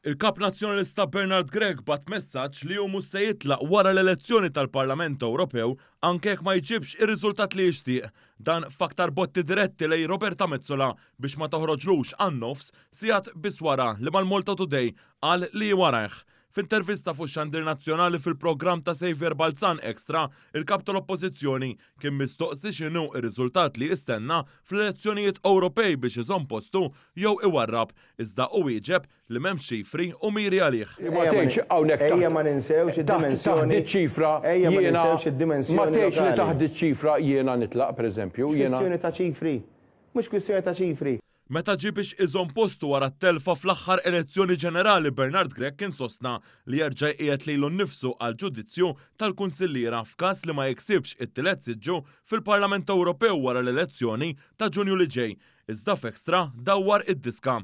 Il-kap nazzjonalista Bernard Gregg bat messaġġ li hu mhux se jitlaq wara l-elezzjoni tal-Parlament Ewropew anke jekk ma jġibx ir-riżultat li jixtieq. Dan f'aktar botti diretti lej Roberta Mezzola biex ma toħroġlux għan-nofs sigħat biss wara li mal-Malta Today qal li warajh. F'intervista fuq xandir nazzjonali fil-programm ta' Xavier Balzan Extra, il-kap tal-Oppożizzjoni kien mistoqsi x'inhu r-riżultat li jistenna fl-elezzjonijiet Ewropej biex iżomm postu jew iwarrab, iżda hu wieġeb li m'hemm ċifri u miri għalih. Ma tgħidx hawnhekk ejja ma ninsewx id-dimensjoni. ċifra Ejja ma ninsewx id-dimensjoni. Ma tgħidx li taħt ċifra jiena nitlaq pereżempju. Kwistjoni ta' ċifri. Mhux kwistjoni ta' ċifri. Meta ġie biex iżomm postu wara t-telfa fl-aħħar elezzjoni ġenerali, Bernard Gregg kien sostna li jerġa' qiegħed lilu nnifsu għal ġudizzju tal-kunsilliera f'każ li ma jiksibx it-tielet siġġu fil-Parlament Ewropew wara l-elezzjoni ta' Ġunju li ġej. Iżda f'Extra dawwar id-diska.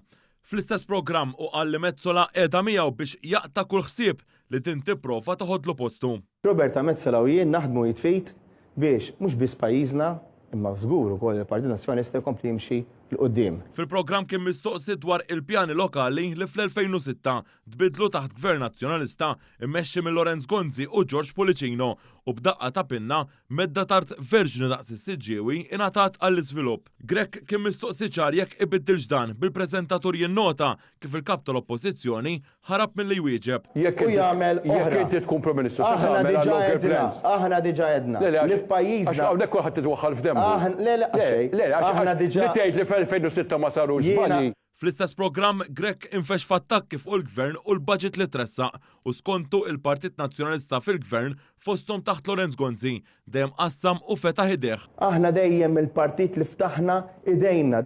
Fl-istess programm u qal li Mezzola qiegħda miegħu biex jaqta' kull ħsieb li din tipprova toħodlu postu. Roberta Mezzola u jien naħdmu jitfit biex mhux biss pajjiżna imma żgur ukoll il-Partit Nazzjonalista jkompli jimxi l-qoddim. Fil-programm kien mistoqsi dwar il-pjani lokali li fl-2006 tbidlu taħt Gvern Nazzjonalista immexxi minn Lorenz Gonzi u George Policino u b'daqqa ta' pinna medda tard verġni daqs is-siġġiewi ingħatat għall-iżvilupp. Gregg kien mistoqsi ċar jekk ibiddilx dan bil-preżentatur jinnota kif il-kap tal-Oppożizzjoni ħarab milli jwieġeb. U jagħmel jekk inti tkun Prim Ministru aħna diġà għedna li f'pajjiżna hawnhekk kulħadd titwaħħal f'demmu. Aħna diġà tgħid li fl-2006 ma sarux żbali. Fl-istess programm, Gregg infex f'attakki fuq il-gvern u l-budget li tressaq u skontu il-Partit Nazzjonalista fil-gvern fosthom taħt Lorenz Gonzi dejjem qassam u fetaħ idejh. Aħna dejjem il-partit li ftaħna idejna.